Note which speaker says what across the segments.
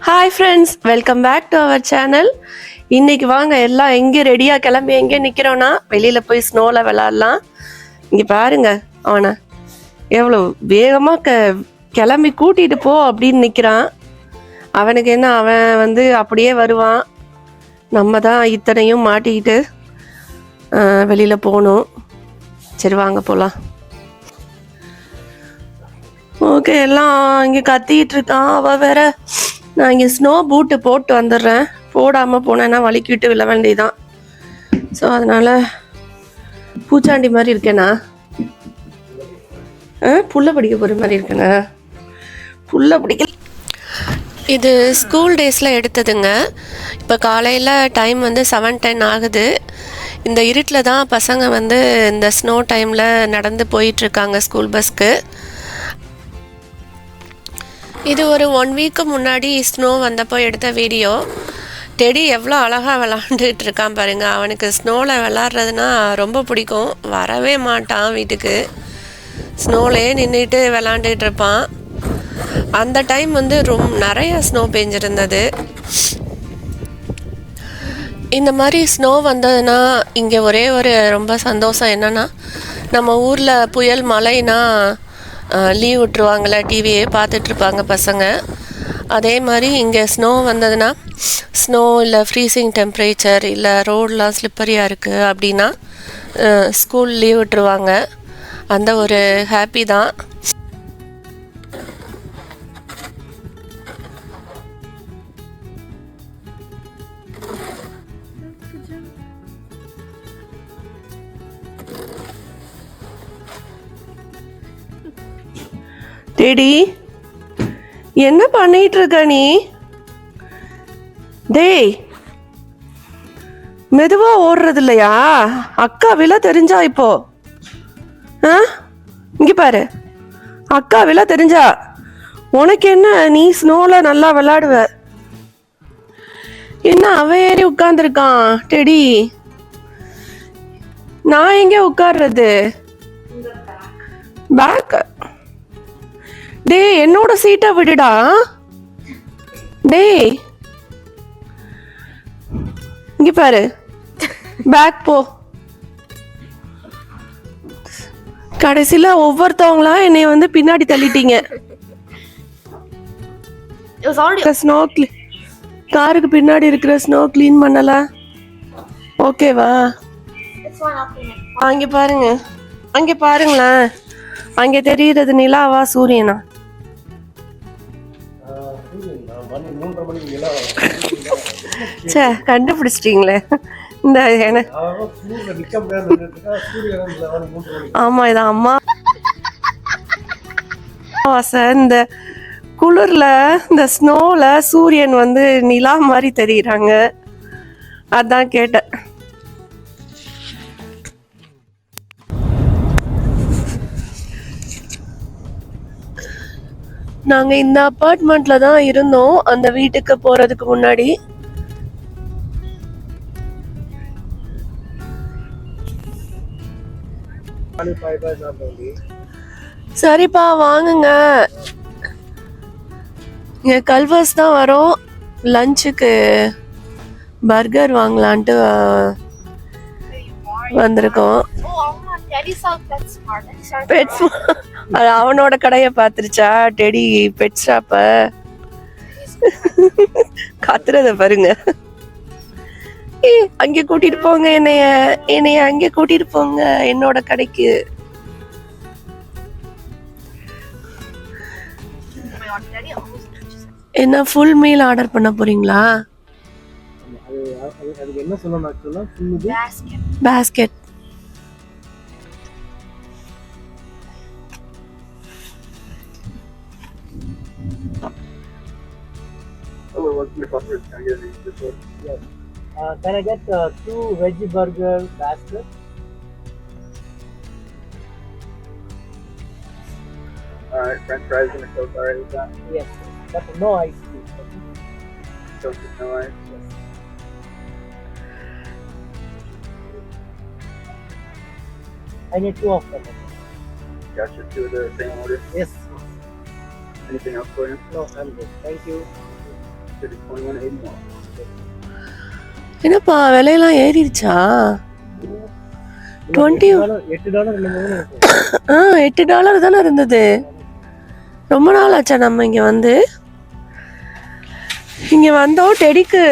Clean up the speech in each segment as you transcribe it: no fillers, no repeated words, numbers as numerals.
Speaker 1: Hi friends, welcome back to our channel. இன்னைக்கு வாங்க எல்லாம் எங்கே ரெடியாக கிளம்பி எங்கே நிற்கிறோன்னா வெளியில் போய் ஸ்னோவில் விளாட்லாம். இங்கே பாருங்க, அவனை எவ்வளோ வேகமாக கிளம்பி கூட்டிகிட்டு போ அப்படின்னு நிற்கிறான். அவனுக்கு என்ன, அவன் அப்படியே வருவான். நம்ம தான் இத்தனையும் மாட்டிக்கிட்டு வெளியில் போகணும். சரி வாங்க போகலாம். ஓகே, எல்லாம் இங்கே கத்திக்கிட்டு இருக்கான். அவள் வேற, நான் இங்கே ஸ்னோ பூட்டு போட்டு வந்துடுறேன், போடாமல் போனேன்னா வலிக்கிட்டு விழ வேண்டியதான். ஸோ அதனால் பூச்சாண்டி மாதிரி இருக்கேண்ணா, புல்லை பிடிக்க போகிற மாதிரி இருக்கேண்ணா. புல்லை பிடிக்கல. இது ஸ்கூல் டேஸில் எடுத்ததுங்க. இப்போ காலையில் டைம் 7:10 ஆகுது. இந்த இருட்டில் தான் பசங்க இந்த ஸ்னோ டைமில் நடந்து போயிட்டுருக்காங்க ஸ்கூல் பஸ்க்கு. இது ஒரு 1 வீக்கு முன்னாடி ஸ்னோ வந்தப்போ எடுத்த வீடியோ. டெடி எவ்வளோ அழகாக விளாண்டுட்டு இருக்கான் பாருங்க. அவனுக்கு ஸ்னோவில் விளாட்றதுனா ரொம்ப பிடிக்கும். வரவே மாட்டான் வீட்டுக்கு, ஸ்னோலே நின்றுட்டு விளாண்டுட்டு இருப்பான். அந்த டைம் நிறைய ஸ்னோ பெஞ்சிருந்தது. இந்த மாதிரி ஸ்னோ வந்ததுன்னா இங்கே ஒரே ஒரு ரொம்ப சந்தோஷம் என்னென்னா, நம்ம ஊரில் புயல் மழைனா லீவ் விட்டுருவாங்களே, டிவியே பார்த்துட்ருப்பாங்க பசங்க. அதே மாதிரி இங்கே ஸ்னோ வந்ததுன்னா, ஸ்னோ இல்லை ஃப்ரீசிங் டெம்பரேச்சர் இல்லை ரோடெலாம் ஸ்லிப்பரியாக இருக்குது அப்படின்னா ஸ்கூல் லீவ் விட்டுருவாங்க. அந்த ஒரு ஹாப்பி தான். டேடி, என்ன பண்ணிட்டு இருக்க நீ? டேய், மெதுவா ஓடுறது இல்லையா? அக்கா விழ தெரிஞ்சா இப்போ. இங்க பாரு, அக்கா விழ தெரிஞ்சா உனக்கு என்ன, நீ ஸ்னோல நல்லா விளையாடுவ. என்ன அவன் ஏறி உட்கார்ந்துருக்கான்? டெடி, நான் எங்க உட்கார்றது? பேக். டேய், என்னோட சீட்டை விடுடா. டேய், இங்க பாரு, பேக் போ. கடைசியில ஒவ்வொருத்தவங்களா என்னைய பின்னாடி தள்ளிட்டீங்க. ஸ்னோ காருக்கு பின்னாடி இருக்கிற ஸ்னோ கிளீன் பண்ணல. ஓகேவா? அங்க பாருங்க, அங்க பாருங்களேன், அங்க தெரியுறது நிலாவா சூரியனா? சே, கண்டுபிடிச்சிட்டீங்களே. இந்த ஆமா, இதான் அம்மா. இந்த குளிர்ல இந்த ஸ்னோல சூரியன் நிலா மாதிரி தெரியுறாங்க. அதான் கேட்டேன். நாங்க இந்த அபார்ட்மெண்ட்ல தான் இருந்தோம் அந்த வீட்டுக்கு போறதுக்கு முன்னாடி. சரிப்பா, வாங்குங்க. இங்க கல்வர்ஸ் தான் வரோம். லஞ்சுக்கு பர்கர் வாங்கலான்ட்டு வந்திருக்கோம். அது அவனோட கடையை பார்த்துருச்சா டெடி, பெட் ஷாப்ப. கத்துறத பாருங்க. அங்க கூட்டிட்டு போங்க, என்னைய அங்க கூட்டிட்டு போங்க என்னோட கடைக்கு. என்ன ஃபுல் மீல் ஆர்டர் பண்ண போறீங்களா? என்ன சொல்லணும்? Basket.
Speaker 2: Can I get 2 veggie burger basket?
Speaker 3: French fries and a Coke already done?
Speaker 2: Yes, but no ice please.
Speaker 3: Coke with no ice?
Speaker 2: Yes. I need 2 of them.
Speaker 3: Gotcha, 2 of the same order?
Speaker 2: Yes.
Speaker 3: Anything else for you?
Speaker 2: No, I'm good. Thank you.
Speaker 3: to the 2181.
Speaker 1: என்னப்பா விலையெல்லாம் ஏறிடுச்சா? 20
Speaker 2: $8 என்னமோ
Speaker 1: $8 தானே இருந்தது. ரொம்ப நாள் ஆச்சா நம்ம இங்கே வந்து. இங்கே வந்தோம், டெடிக்கு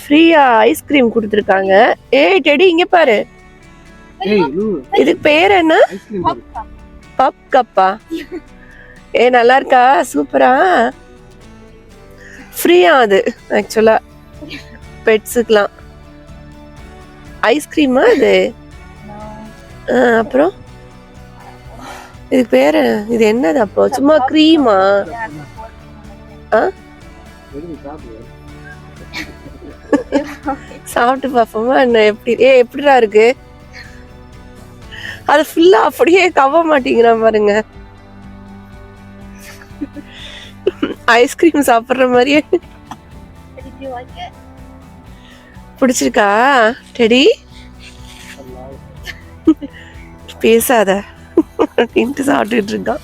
Speaker 1: ஃப்ரீயாக ஐஸ்கிரீம் கொடுத்துருக்காங்க. ஏய் டெடி இங்கே பாரு, இதுக்கு பேர் என்ன? பப் கப்பா? நல்லா இருக்கா? சூப்பரா. ஃப்ரீயா அது ஆக்சுவலா பெட்ஸுக்கெல்லாம். ஐஸ்கிரீமா அது? அப்புறம் இதுக்கு பேரு இது என்னது அப்போ? சும்மா க்ரீமா? சாப்பிட்டு பார்ப்போமா என்ன? எப்படிடா இருக்கு? அது ஃபுல்லா அப்படியே கவ மாட்டேங்கிறான் பாருங்க. ஐஸ்கிரீம் சாப்பிடுற மாதிரியே. பிடிச்சிருக்கா டெடி? பேசாத அப்படின்ட்டு சாப்பிட்டுட்டு இருக்கான்.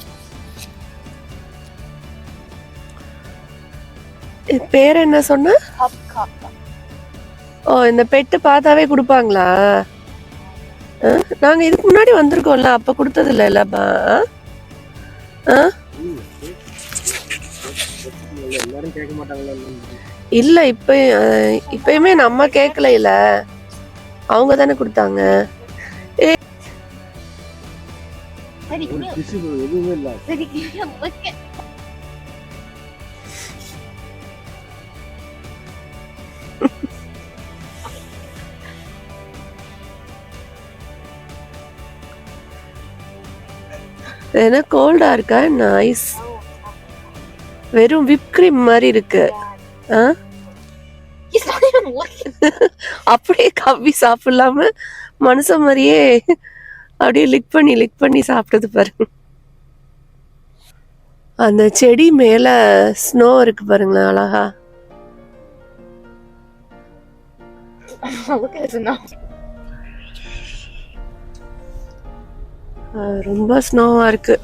Speaker 1: பேர் என்ன சொன்ன? ஓ, இந்த பெட்டு பார்த்தாவே கொடுப்பாங்களா? நாங்க இதுக்கு முன்னாடி வந்திருக்கோம்ல, அப்ப கொடுத்தது இல்லப்பா. இல்ல இப்பயுமே நம்ம கேட்கல, இல்ல அவங்க தானே கொடுத்தாங்க. என்ன கோல்டா இருக்கா என்ன? ஐஸ் வெறும் விப் கிரீம் மாதிரி இருக்கு. அப்படியே கவ்வி சாப்பிடலாம மனுஷன் மாதிரியே அப்படியே லிக் பண்ணி சாப்பிட்டது பாருங்க. அந்த செடி மேல ஸ்னோ இருக்கு பாருங்களேன், அழகா. ரொம்ப ஸ்னோவா இருக்கு.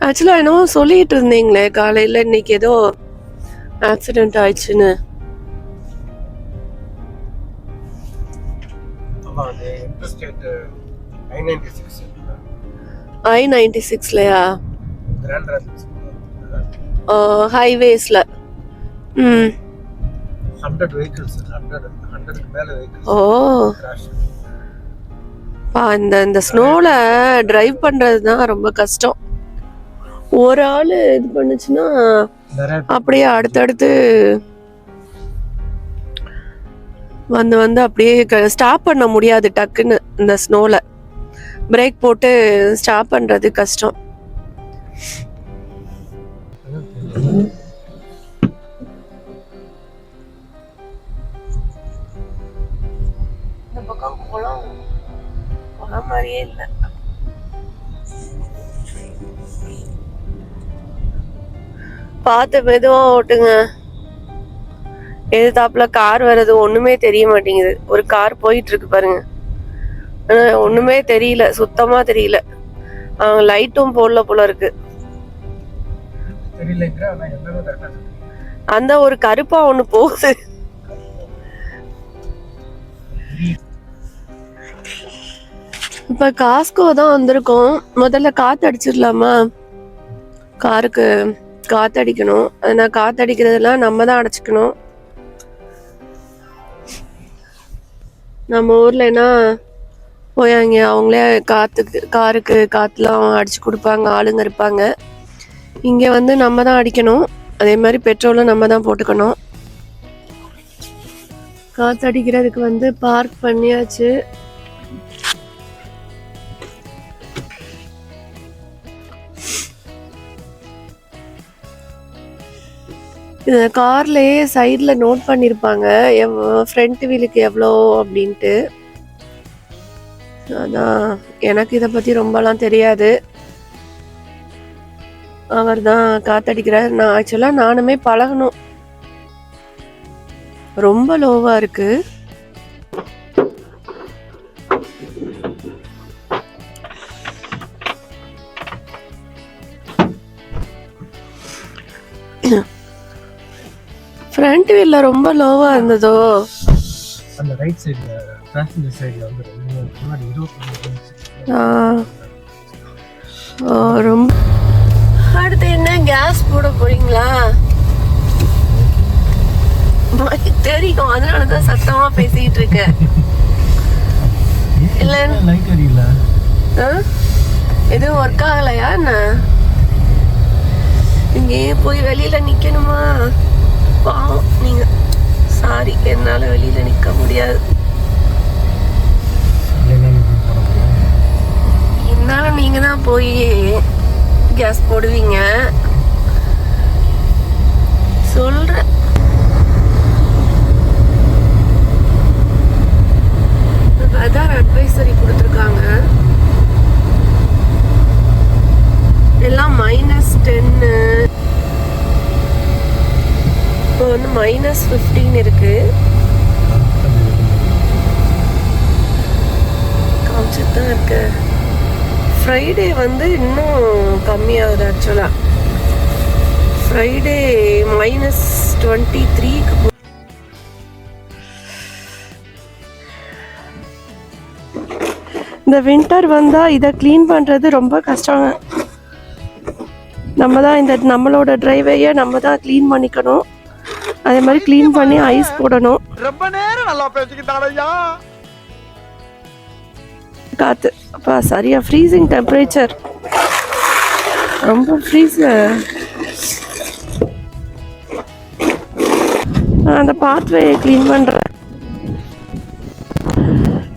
Speaker 1: ஆக்சுவலா என்னவோ சொல்லிட்டு இருந்தீங்களே காலையில, இன்னைக்கு ஏதோ ஆக்சிடென்ட் ஆயிடுச்சுன்னு. I-96லயா? ஹைவேஸ்ல.
Speaker 2: 100 vehicles, 100 மேல vehicles.
Speaker 1: ஓ, இந்த ஸ்னோல டிரைவ் பண்றதுதான் ரொம்ப கஷ்டம். ஒரு ஆளு இது பண்ணுச்சுன்னா அப்படியே அடுத்தடுத்து வந்து அப்படியே ஸ்டாப் பண்ண முடியாது டக்குன்னு. இந்த ஸ்னோல பிரேக் போட்டு ஸ்டாப் பண்றது கஷ்டம். இந்த பக்கம் குளம் மாதிரியே இல்ல. பார்த்து மெதுவா ஓட்டுங்க. எதிர்த்தாப்புல கார் வர்றது ஒண்ணுமே தெரிய மாட்டேங்குது. ஒரு கார் போயிட்டு இருக்கு பாருங்க, ஒண்ணுமே தெரியல, சுத்தமா தெரியல. அவங்க லைட்டும் போடல போல இருக்கு. அந்த ஒரு கருப்பா ஒண்ணு போகுது. இப்ப காஸ்கோ தான் வந்திருக்கோம். முதல்ல காத்து அடிச்சிடலாமா? காருக்கு காத்தடிக்கணும். அதனால காத்தடிக்கிறதெல்லாம் நம்ம தான் அடைச்சிக்கணும். நம்ம ஊர்ல என்ன போயாங்க, அவங்களே காருக்கு காத்துலாம் அடிச்சு கொடுப்பாங்க, ஆளுங்க இருப்பாங்க. இங்க வந்து நம்ம தான் அடிக்கணும். அதே மாதிரி பெட்ரோலும் நம்ம தான் போட்டுக்கணும். காத்தடிக்கிறதுக்கு வந்து பார்க் பண்ணியாச்சு. இந்த கார்லயே சைட்ல நோட் பண்ணிருப்பாங்க ஃப்ரண்ட் வீலுக்கு எவ்வளோ அப்படின்ட்டு. அதான் எனக்கு இதை பத்தி ரொம்பலாம் தெரியாது. அவர் தான் காத்தடிக்கிறார். நான் ஆக்சுவலா நானுமே பழகணும். ரொம்ப லோவா இருக்கு. ஃப்ரண்ட் வீல்ல ரொம்ப லோவா இருந்ததோ.
Speaker 2: அந்த ரைட் சைடுல பேசஞ்சர் சைடுல வந்து முன்னாடி 20
Speaker 1: ரொம்ப. அடுத்து என்ன கேஸ் போட போறீங்களா? தெரியும், அதனாலதான் சத்தமா பேசிட்டு இருக்கேன். இல்ல
Speaker 2: லைட் அடியில
Speaker 1: எதுவும் ஒர்க் ஆகலையா என்ன? இங்கே போய் வெளியில நிக்கணுமா? பாவம் நீங்க. சாரி, என்னால வெளியில நிக்க முடியாது. இருந்தாலும் நீங்க தான் போய் கேஸ் போடுவீங்க. சொல்றேன். வெதர் அட்வைசரி கொடுத்துருக்காங்க. எல்லாம் -10. இப்போ வந்து -15 இருக்கு. காமிச்சிட்டு தான் இருக்கு. ஃப்ரைடே வந்து இன்னும் கம்மியாகுது. ஆக்சுவலா ஃப்ரைடே -23க்கு. இந்த வின்டர் வந்தால் இதை க்ளீன் பண்ணுறது ரொம்ப கஷ்டங்க. நம்ம தான் நம்மளோட டிரைவையை நம்ம தான் க்ளீன் பண்ணிக்கணும். அதே மாதிரி க்ளீன் பண்ணி ஐஸ் போடணும்.
Speaker 4: ரொம்ப நேரம் நல்லா பேசிக்கிட்டாரையா.
Speaker 1: காற்று அப்பா சரியா ஃப்ரீசிங் டெம்பரேச்சர். ரொம்ப ஃப்ரீஸ். அந்த பாத்வேயை க்ளீன் பண்ணுறேன்.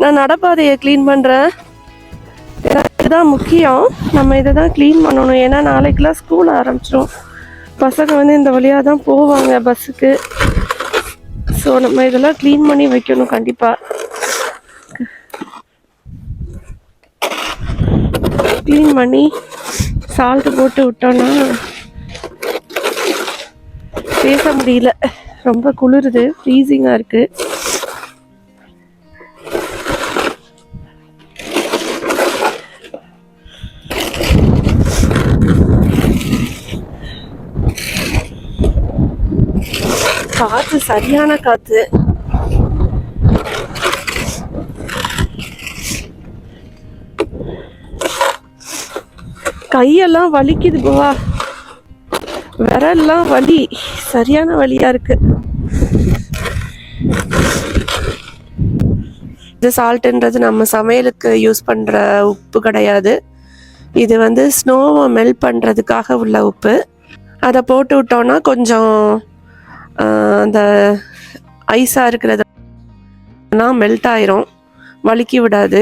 Speaker 1: நான் நடப்பாதையை க்ளீன் பண்ணுறேன். இதுதான் முக்கியம். நம்ம இதை தான் க்ளீன் பண்ணணும். ஏன்னா நாளைக்கெல்லாம் ஸ்கூல் ஆரம்பிச்சிடும். பசங்க வந்து இந்த வழியாக தான் போவாங்க பஸ்ஸுக்கு. ஸோ நம்ம இதெல்லாம் க்ளீன் பண்ணி வைக்கணும் கண்டிப்பாக. க்ளீன் பண்ணி சால்ட்டு போட்டு விட்டோன்னா பேச முடியல. ரொம்ப குளிருது, ஃப்ரீசிங்காக இருக்குது. காற்று சரியான காற்று. கையெல்லாம் வலிக்குது போவா. விரல்லாம் வலி, சரியான வலியா இருக்கு. இது சால்ட்ன்றது நம்ம சமையலுக்கு யூஸ் பண்ற உப்பு கிடையாது. இது வந்து ஸ்னோவை மெல்ட் பண்றதுக்காக உள்ள உப்பு. அதை போட்டு விட்டோம்னா கொஞ்சம் அந்த ஐஸாக இருக்கிறதெல்லாம் மெல்ட் ஆயிரும், வலிக்கி விடாது.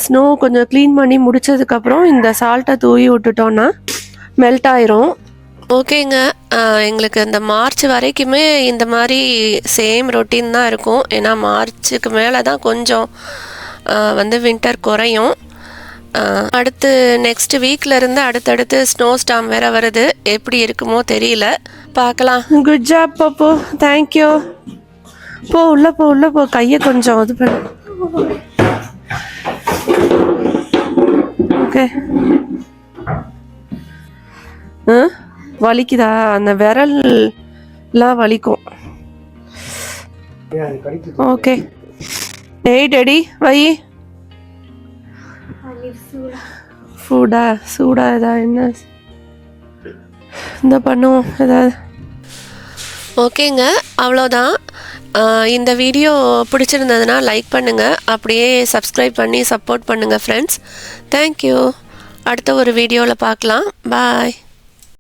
Speaker 1: ஸ்னோ கொஞ்சம் க்ளீன் பண்ணி முடிச்சதுக்கப்புறம் இந்த சால்ட்டை தூவி விட்டுட்டோன்னா மெல்ட் ஆயிரும். ஓகேங்க, எங்களுக்கு இந்த மார்ச் வரைக்குமே இந்த மாதிரி சேம் ரொட்டீன் தான் இருக்கும். ஏன்னா மார்ச்சுக்கு மேலே தான் கொஞ்சம் வந்து வின்டர் குறையும். அடுத்து நெக்ஸ்ட் வீக்லேருந்து அடுத்தடுத்து ஸ்னோ ஸ்டார்ம் வேறு வருது. எப்படி இருக்குமோ தெரியல, பார்க்கலாம். குட் ஜாப் பாப்போ, தேங்க்யூ. போ உள்ளே போ, உள்ளே போ. கையை கொஞ்சம் இது பண்ணு. ஓகே. வலிக்குதா? அந்த விரல்லாம் வலிக்கும். ஓகே. ஏய் டெடி வை. ஃபுட்டா சூடா ஏதாவது என்ன இந்த பண்ணுவோம் ஏதாவது. ஓகேங்க, அவ்வளோதான். இந்த வீடியோ பிடிச்சிருந்ததுன்னா லைக் பண்ணுங்கள், அப்படியே சப்ஸ்கிரைப் பண்ணி சப்போர்ட் பண்ணுங்கள் ஃப்ரெண்ட்ஸ். தேங்க்யூ. அடுத்த ஒரு வீடியோவில் பார்க்கலாம். பாய்.